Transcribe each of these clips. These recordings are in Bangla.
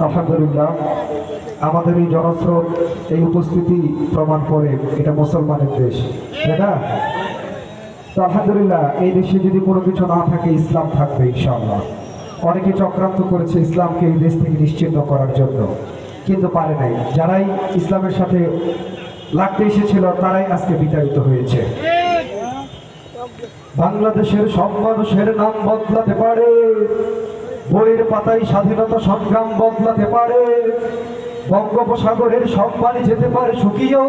আলহামদুলিল্লাহ, আমাদের এই জনস্রোত, এই উপস্থিতি প্রমাণ করে এটা মুসলমানের দেশ, তাই না? তো আলহামদুলিল্লাহ, এই দেশে যদি কোনো কিছু না থাকে, ইসলাম থাকবে ইনশাআল্লাহ। অনেকে চক্রান্ত করেছে ইসলামকে এই দেশ থেকে নিশ্চিহ্ন করার জন্য, কিন্তু পারে নাই। যারাই ইসলামের সাথে লাগতে এসেছিল তারাই আজকে বিতাড়িত হয়েছে। বাংলাদেশের সব মানুষের নাম বদলাতে পারে, বইয়ের পাতায় স্বাধীনতা সংগ্রাম বদলাতে পারে, বঙ্গোপসাগরের সব পানি যেতে পারে শুকিয়েও,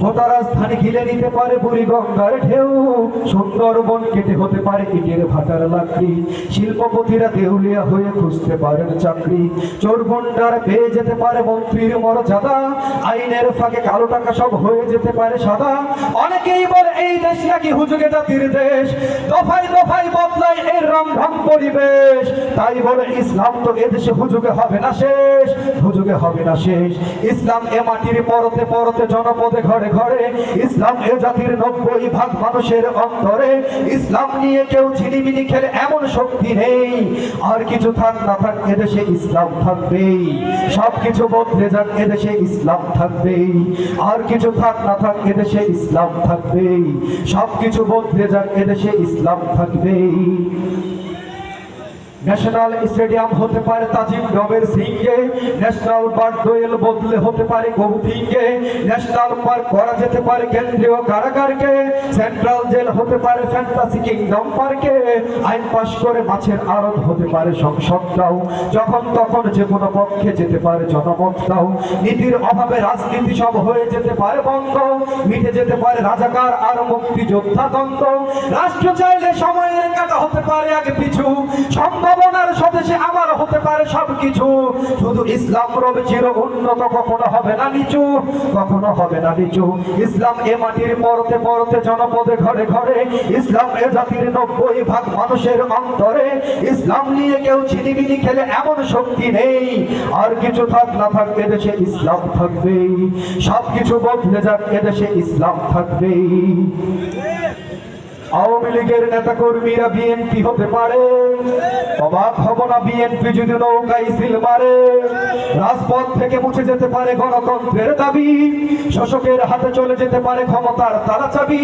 গোটা রাজধানী ঘিরে নিতে পারে বুড়িগঙ্গার ঢেউ, সুন্দরবন কেটে হতে পারে ইটের ভাটার লাকড়ি, শিল্পপতিরা দেউলিয়া হয়ে খুঁজতে পারেন চাকরি, চোরগন্ডার পেয়ে যেতে পারে মন্ত্রীর মর্যাদা, আইনের ফাঁকে কালো টাকা সব হয়ে যেতে পারে সাদা। অনেকেই বলে এই দেশ নাকি হুজুগে জাতির দেশ, দফায় দফায় বদলায় এর রংঢং পরিবেশ, তাই বলে ইসলাম তো এদেশে হুজুগে হবে না শেষ, হুজুগে হবে না শেষ। ইসলাম এ মাটির পরতে পরতে জনপদে ঘরে ঘরে, ইসলাম এ জাতির 90% মানুষের অন্তরে, ইসলাম নিয়ে কেউ ঝিলিমিলি খেলে এমন শক্তি নেই। আর কিছু থাক না থাক এদেশে ইসলাম থাকবেই, সব কিছু বদলে যাক এদেশে ইসলাম থাকবেই। আর কিছু থাক না থাক এদেশে ইসলাম থাকবেই, সব কিছু বদলে যাক এদেশে ইসলাম থাকবেই। ন্যাশনাল স্টেডিয়াম হতে পারে তাজিম ডবের সিংহে, ন্যাশনাল পার্ক দোয়েল বদলে হতে পারে গৌথিংকে, ন্যাশনাল পার্ক করা যেতে পারে কেন্দ্রীয় কারাগারকে, সেন্ট্রাল জেল হতে পারে ফ্যান্টাসি কিংডম পার্কে, আইন পাশ করে মাছের আড়ত হতে পারে সংসদটাও, যখন তখন যে কোনো পক্ষে যেতে পারে জনমতটাও, নীতির অভাবে রাজনীতি সব হয়ে যেতে পারে বন্ধ, মিটে যেতে পারে রাজাকার আর মুক্তিযোদ্ধা দ্বন্দ্ব, রাষ্ট্র চাইলে সময়ের কাটা হতে পারে আগে পিছু, সম্ভাবনার স্বদেশে আবার হতে পারে সবকিছু, শুধু ইসলাম রবে চির উন্নত, কখনো হবে না নিচু, কখনো হবে না নিচু। ইসলাম এ মাটির পরতে পরতে জনপদে ঘরে ঘরে, ইসলাম এ জাতির 90% মানুষের অন্তরে, ইসলাম নিয়ে কেউ ছিনিমিনি খেলে এমন শক্তি নেই। আর কিছু থাক না থাক এদেশে ইসলাম থাকবেই, সবকিছু বদলে যাক এদেশে ইসলাম থাকবেই। আওয়ামী লীগের নেতা কর্মীরা বিএনপি হতে পারে, অবাক হব না বিএনপি যদি নৌকায় সিল মারে, রাজপথ থেকে মুছে যেতে পারে গণতন্ত্রের দাবি, শাসকের হাতে চলে যেতে পারে ক্ষমতার তালা চাবি,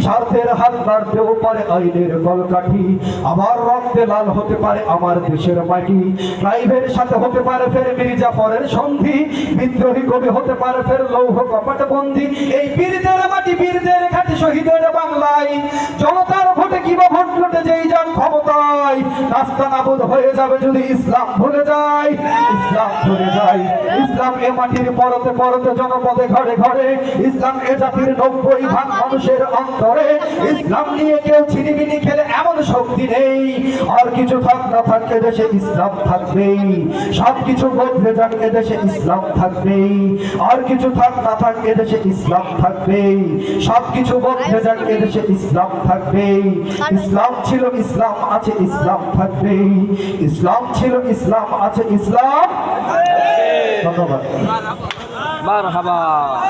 স্বার্থের হাত নাড়তেও পারে আইনের কলকাঠি, আবার রক্তে লাল হতে পারে আমার দেশের মাটি, ক্লাইভের সাথে হতে পারে ফের মির্জাফরের সন্ধি, বিদ্রোহী কবি হতে পারে ফের লৌহ কপাট বন্দী। এই বীরদের মাটি, বীরদের ঘাটি, শহীদের বাংলায় জনতার ভোটে কিবা ভোট লুটে যেই যান ক্ষমতায়, রাস্তা নাবুদ হয়ে যাবে যদি ইসলাম ভুলে যায়, ইসলাম ভুলে যায়। ইসলাম এ মাটির পরতে পরতে জনপদে ঘরে ঘরে, ইসলাম এ জাতির 90% মানুষের অন্তরে, ইসলাম নিয়ে কেউ ছিনিমিনি খেলে এমন শক্তি নেই। আর কিছু থাক না থাক এদেশে ইসলাম থাকবেই, সব কিছু বদলে যাক এদেশে ইসলাম থাকবেই। আর কিছু থাক না থাক এদেশে ইসলাম থাকবেই, সব কিছু বদলে যাক এদেশে ইসলাম থাকবেই। ইসলাম ছিল, ইসলাম আছে, ইসলাম থাকবেই। ইসলাম ছিল, ইসলাম আছে, ইসলাম। ধন্যবাদ। মারহাবা।